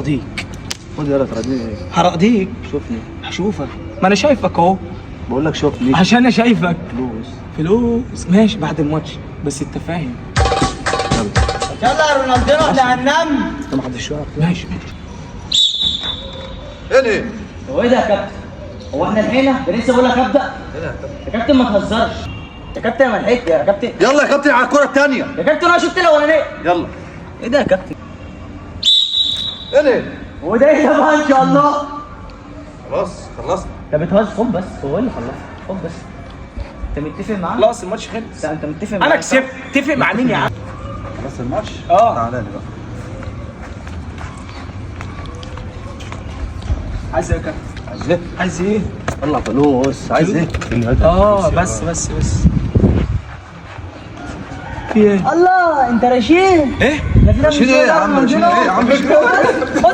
هراضيك. خد يلا تراضيني. هراضيك. شوفني. هشوفك، ما انا شايفك اهو. بقول لك شوفني. عشان انا شايفك. فلوس. فلوس ماشي بعد الماتش، بس انت فاهم. يلا. يلا يا رونالدينو احنا هننام. انت ما حدش يعرف. ماشي ماشي. ايه هو ايه ده يا كابتن؟ هو احنا لحقنا؟ ده لسه بقول لك ابدا. يا كابتن ما تهزرش. يا كابتن ما لحقت يا كابتن. يلا يا كابتن على الكرة الثانية. يا كابتن انا شفت الاولانيه. يلا. ايه ده يا كابتن؟ ايه هو ده ايه ده بقى ان شاء الله؟ خلاص خلصنا. انت بتهزر. خد بس، هو اللي خلص. خد بس. انت متفق معاه؟ خلاص الماتش خلص. انت متفق معاه؟ انا كسبت. اتفق مع مين يا عم؟ خلص الماتش؟ اه. تعالى لي بقى. عايز ايه يا كابتن؟ عايز ايه؟ عايز ايه؟ طلع فلوس. عايز ايه؟ اه بس بس بس. في ايه؟ الله انت رشيد. ايه؟ رشيد ايه يا عم؟ رشيد ايه يا عم؟